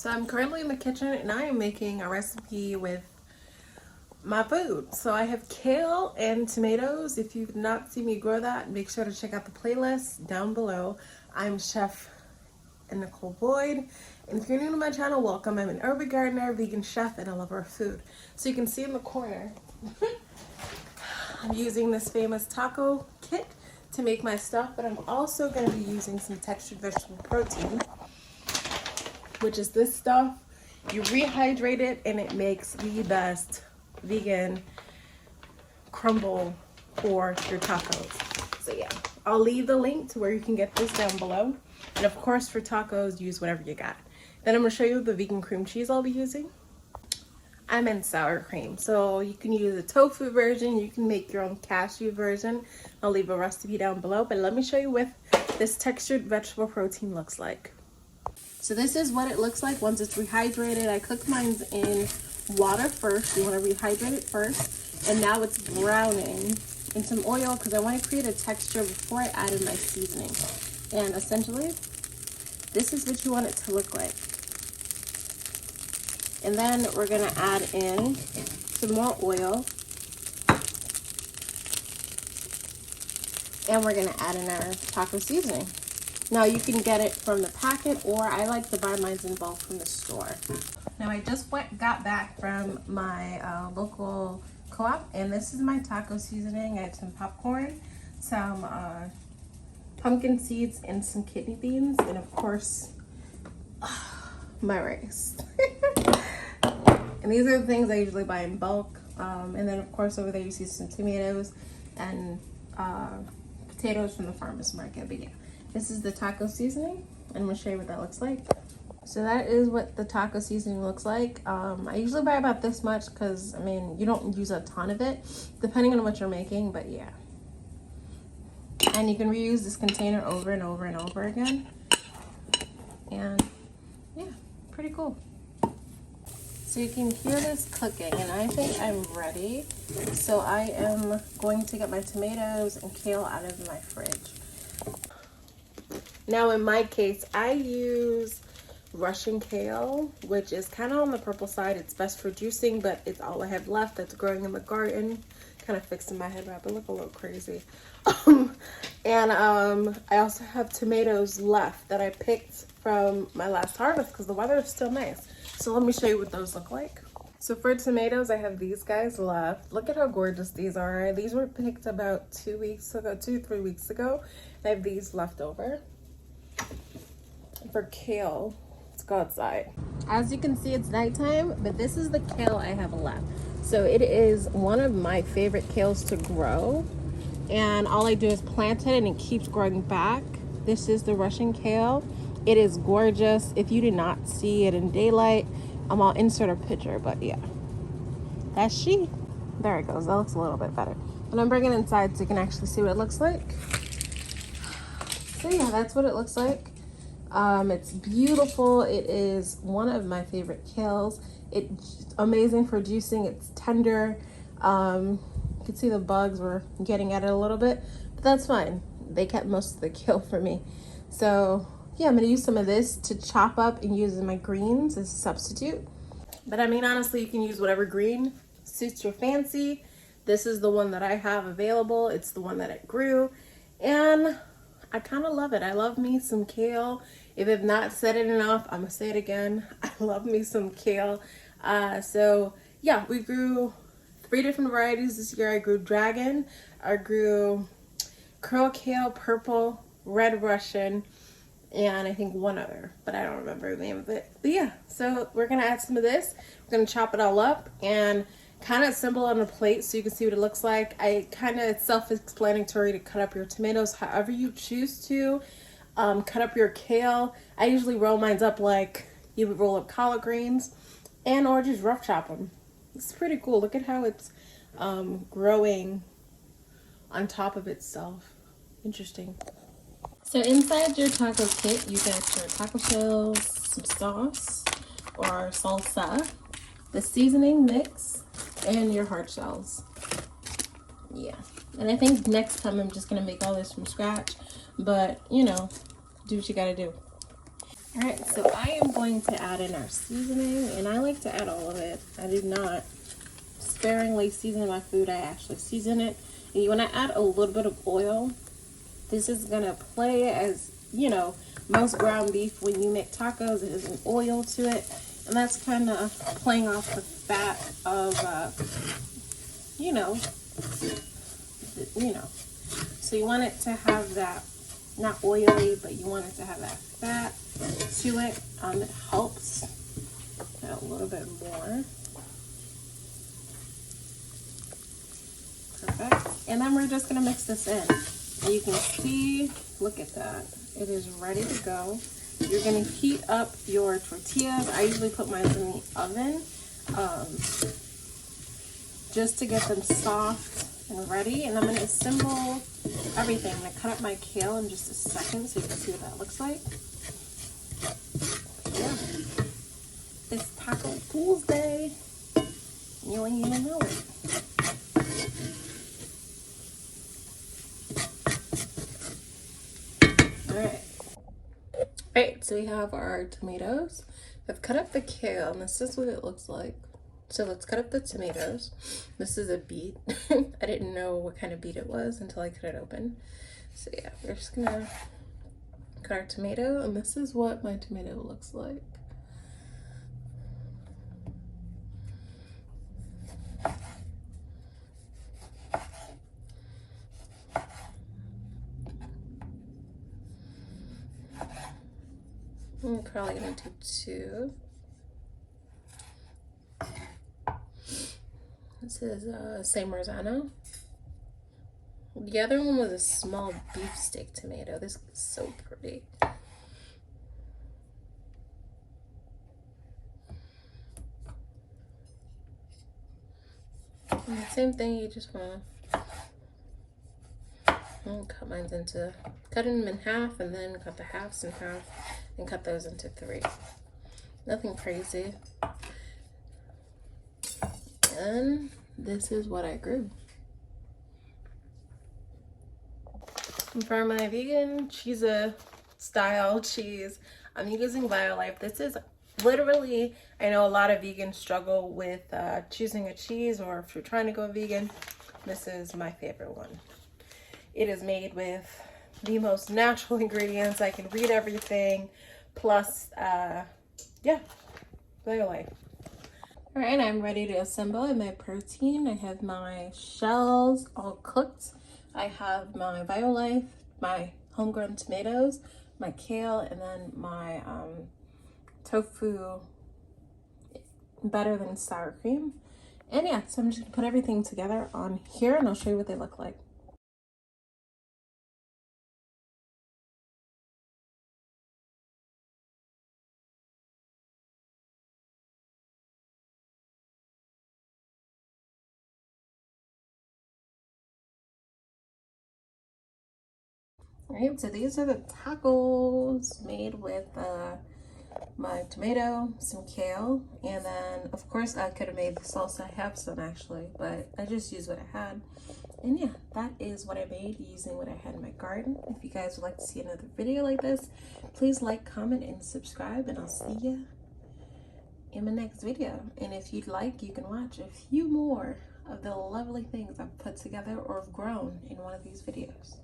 So I'm currently in the kitchen and I am making a recipe with my food. So I have kale and tomatoes. If you've not seen me grow that, make sure to check out the playlist down below. I'm Chef Nicole Boyd, and if you're new to my channel, welcome. I'm an urban gardener, vegan chef, and a lover of food. So you can see in the corner, I'm using this famous taco kit to make my stuff, but I'm also going to be using some textured vegetable protein, which is this stuff. You rehydrate it and it makes the best vegan crumble for your tacos. So yeah, I'll leave the link to where you can get this down below. And of course, for tacos, use whatever you got. Then I'm gonna show you the vegan cream cheese I'll be using. I'm in sour cream, so you can use a tofu version, you can make your own cashew version. I'll leave a recipe down below, but let me show you what this textured vegetable protein looks like. So this is what it looks like once it's rehydrated. I cooked mine in water first. You want to rehydrate it first. And now it's browning in some oil because I want to create a texture before I add in my seasoning. And essentially, this is what you want it to look like. And then we're going to add in some more oil. And we're going to add in our taco seasoning. Now you can get it from the packet, or I like to buy mine in bulk from the store. Now I just got back from my local co-op, and this is my taco seasoning. I have some popcorn, some pumpkin seeds, and some kidney beans, and of course, my rice. And these are the things I usually buy in bulk. And then of course over there you see some tomatoes and potatoes from the farmer's market. But yeah, this is the taco seasoning. I'm gonna show you what that looks like. So that is what the taco seasoning looks like. I usually buy about this much because, I mean, you don't use a ton of it, depending on what you're making, but yeah. And you can reuse this container over and over and over again. And yeah, pretty cool. So you can hear this cooking, and I think I'm ready. So I am going to get my tomatoes and kale out of my fridge. Now in my case, I use Russian kale, which is kind of on the purple side. It's best for juicing, but it's all I have left that's growing in the garden. Kind of fixing my head wrap. I look a little crazy. I also have tomatoes left that I picked from my last harvest because the weather is still nice. So let me show you what those look like. So for tomatoes, I have these guys left. Look at how gorgeous these are. These were picked about 2 weeks ago, 2-3 weeks ago. I have these left over. For kale, let's go outside. As you can see, it's nighttime, but this is the kale I have left. So it is one of my favorite kales to grow. And all I do is plant it and it keeps growing back. This is the Russian kale. It is gorgeous. If you did not see it in daylight, I'll insert a picture, but yeah. That's she. There it goes. That looks a little bit better. And I'm bringing it inside so you can actually see what it looks like. So yeah, that's what it looks like. It's beautiful. It is one of my favorite kales. It's amazing for juicing. It's tender. You can see the bugs were getting at it a little bit, but that's fine. They kept most of the kale for me. So yeah, I'm gonna use some of this to chop up and use in my greens as a substitute. But I mean, honestly, you can use whatever green suits your fancy. This is the one that I have available. It's the one that it grew, and I kind of love it. I love me some kale. If I've not said it enough, I'm gonna say it again. I love me some kale. So yeah, we grew 3 different varieties this year. I grew dragon, I grew curl kale, purple, red Russian, and I think one other, but I don't remember the name of it. But yeah, so we're gonna add some of this. We're gonna chop it all up and kind of assemble on a plate so you can see what it looks like. It's self-explanatory to cut up your tomatoes however you choose to. Cut up your kale. I usually roll mine up like you would roll up collard greens, and or just rough chop them. It's pretty cool. Look at how it's growing on top of itself. Interesting. So inside your taco kit, you get your taco shells, some sauce or salsa, the seasoning mix, and your hard shells. Yeah, and I think next time I'm just gonna make all this from scratch, but you know, do what you gotta do. All right, so I am going to add in our seasoning, and I like to add all of it. I do not sparingly season my food. I actually season it. And you want to add a little bit of oil. This is going to play as, you know, most ground beef when you make tacos, it has an oil to it. And that's kind of playing off the fat of, you know. So you want it to have that, not oily, but you want it to have that fat to it. It helps. Add a little bit more. Perfect. And then we're just going to mix this in. And you can see, look at that. It is ready to go. You're going to heat up your tortillas. I usually put mine in the oven just to get them soft and ready. And I'm going to assemble everything. I'm going to cut up my kale in just a second so you can see what that looks like. Yeah. It's Taco Tuesday. You don't even know it. Alright, so we have our tomatoes. I've cut up the kale, and this is what it looks like. So let's cut up the tomatoes. This is a beet. I didn't know what kind of beet it was until I cut it open. So yeah, we're just gonna cut our tomato, and this is what my tomato looks like. I'm probably gonna do 2. This is San Marzano. The other one was a small beefsteak tomato. This is so pretty. And the same thing, you just want to cut them in half, and then cut the halves in half, and cut those into 3. Nothing crazy. And this is what I grew. And for my vegan cheese style cheese, I'm using BioLife. This is literally, I know a lot of vegans struggle with choosing a cheese, or if you're trying to go vegan, this is my favorite one. It is made with the most natural ingredients. I can read everything. Plus, yeah, BioLife. All right, I'm ready to assemble my protein. I have my shells all cooked. I have my BioLife, my homegrown tomatoes, my kale, and then my tofu better than sour cream. And yeah, so I'm just gonna put everything together on here, and I'll show you what they look like. All right, so these are the tacos made with my tomato, some kale, and then of course I could have made the salsa. I have some actually, but I just used what I had. And yeah, that is what I made using what I had in my garden. If you guys would like to see another video like this, please like, comment, and subscribe, and I'll see you in my next video. And if you'd like, you can watch a few more of the lovely things I've put together or have grown in one of these videos.